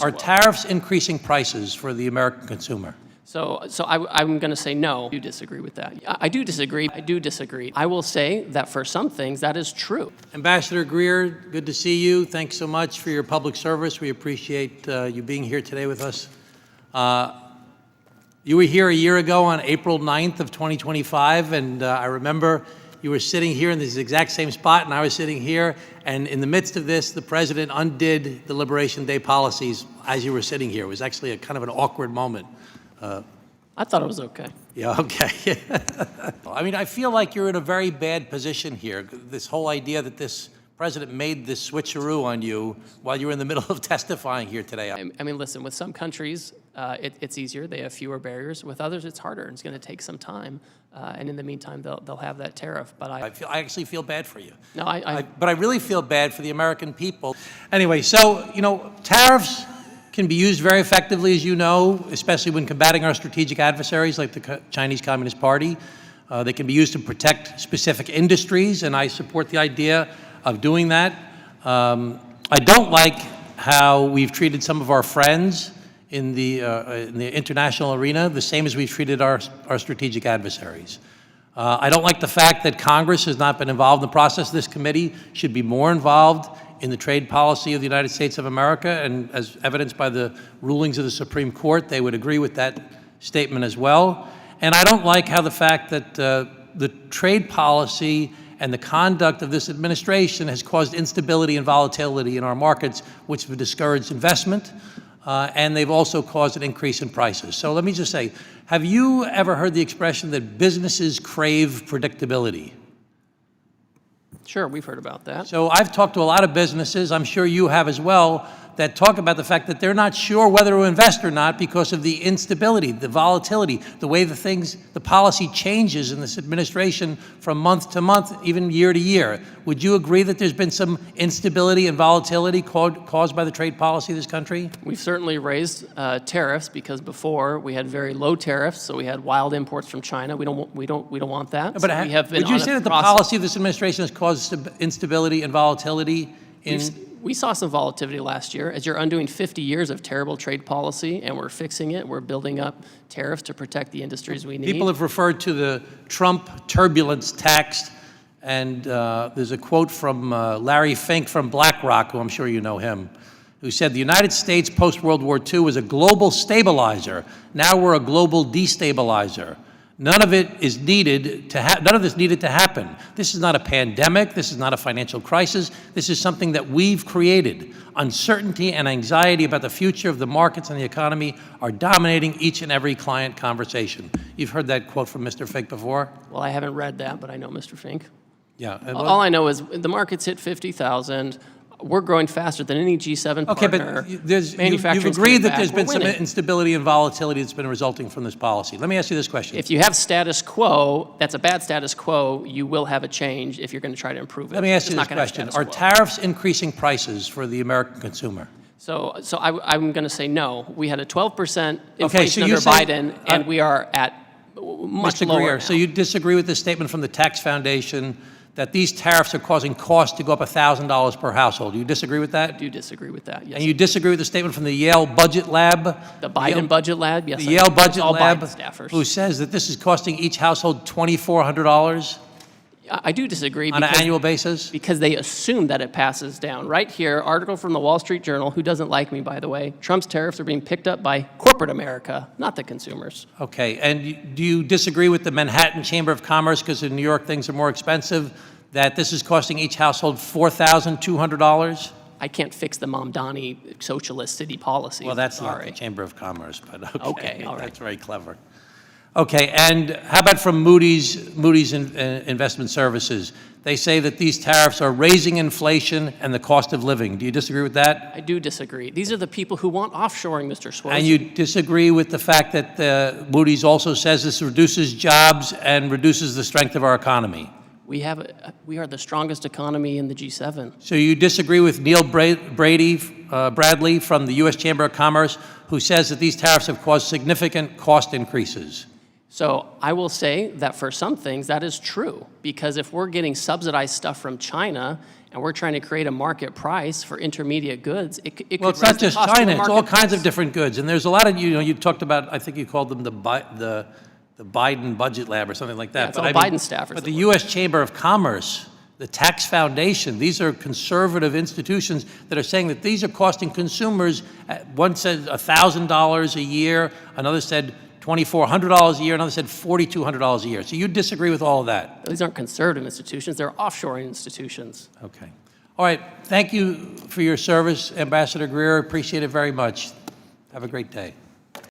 Are tariffs increasing prices for the American consumer? So I'm going to say no. I do disagree with that. I do disagree. I do disagree. I will say that for some things, that is true. Ambassador Greer, good to see you. Thanks so much for your public service. We appreciate you being here today with us. You were here a year ago on April 9th of 2025, and I remember you were sitting here in this exact same spot, and I was sitting here, and in the midst of this, the president undid the Liberation Day policies as you were sitting here. It was actually a kind of an awkward moment. I thought it was okay. Yeah, okay. I mean, I feel like you're in a very bad position here. This whole idea that this president made this switcheroo on you while you were in the middle of testifying here today. I mean, listen, with some countries, it's easier. They have fewer barriers. With others, it's harder. It's going to take some time. And in the meantime, they'll have that tariff. But I actually feel bad for you. No, but I really feel bad for the American people. Anyway, so, you know, tariffs can be used very effectively, as you know, especially when combating our strategic adversaries like the Chinese Communist Party. They can be used to protect specific industries, and I support the idea of doing that. I don't like how we've treated some of our friends in the international arena, the same as we've treated our strategic adversaries. I don't like the fact that Congress has not been involved in the process. This committee should be more involved in the trade policy of the United States of America, and as evidenced by the rulings of the Supreme Court, they would agree with that statement as well. And I don't like how the fact that the trade policy and the conduct of this administration has caused instability and volatility in our markets, which have discouraged investment, and they've also caused an increase in prices. So let me just say, have you ever heard the expression that businesses crave predictability? Sure, we've heard about that. So I've talked to a lot of businesses, I'm sure you have as well, that talk about the fact that they're not sure whether to invest or not because of the instability, the volatility, the way the policy changes in this administration from month to month, even year to year. Would you agree that there's been some instability and volatility caused by the trade policy of this country? We've certainly raised tariffs because before we had very low tariffs, so we had wild imports from China. We don't want that. But so we have been would you say that the policy of this administration has caused instability and volatility in? We saw some volatility last year as you're undoing 50 years of terrible trade policy, and we're fixing it. We're building up tariffs to protect the industries we need. People have referred to the Trump turbulence tax, and there's a quote from Larry Fink from BlackRock, who I'm sure you know him, who said, "The United States post-World War II was a global stabilizer. Now we're a global destabilizer. None of this needed to happen. This is not a pandemic. This is not a financial crisis. This is something that we've created. Uncertainty and anxiety about the future of the markets and the economy are dominating each and every client conversation." You've heard that quote from Mr. Fink before? Well, I haven't read that, but I know Mr. Fink. Yeah. All I know is the market's hit 50,000. We're growing faster than any G7 partner. Okay, but you've agreed that there's been some instability and volatility that's been resulting from this policy. Let me ask you this question. If you have status quo, that's a bad status quo, you will have a change if you're going to try to improve it. Let me ask you this question. Are tariffs increasing prices for the American consumer? So I'm going to say no. We had a 12% inflation under Biden, and we are at much lower now. So you disagree with the statement from the Tax Foundation that these tariffs are causing costs to go up $1,000 per household. Do you disagree with that? I do disagree with that, yes. And you disagree with the statement from the Yale Budget Lab? The Biden Budget Lab, yes. The Yale Budget Lab, staffers, who says that this is costing each household $2,400? I do disagree. On an annual basis? Because they assume that it passes down. Right here, article from the Wall Street Journal, who doesn't like me, by the way, Trump's tariffs are being picked up by corporate America, not the consumers. Okay, and do you disagree with the Manhattan Chamber of Commerce, because in New York things are more expensive, that this is costing each household $4,200? I can't fix the Mamdani socialist city policy. Well, that's not the Chamber of Commerce, but okay. Okay, all right. That's very clever. Okay, and how about from Moody's Investment Services? They say that these tariffs are raising inflation and the cost of living. Do you disagree with that? I do disagree. These are the people who want offshoring, Mr. Schwartz. And you disagree with the fact that Moody's also says this reduces jobs and reduces the strength of our economy? We are the strongest economy in the G7. So you disagree with Neil Bradley from the U.S. Chamber of Commerce, who says that these tariffs have caused significant cost increases? So I will say that for some things, that is true, because if we're getting subsidized stuff from China and we're trying to create a market price for intermediate goods, it could Well, it's raise not the just cost of the China, it's all market kinds price. of different goods. And there's a lot of, you talked about, I think you called them the Biden Budget Lab or something like that. Yeah, it's But all I mean, Biden staffers But that the work. U.S. Chamber of Commerce, the Tax Foundation, these are conservative institutions that are saying that these are costing consumers, one said $1,000 a year, another said $2,400 a year, another said $4,200 a year. So you disagree with all of that? These aren't conservative institutions, they're offshoring institutions. Okay. All right. Thank you for your service, Ambassador Greer. Appreciate it very much. Have a great day.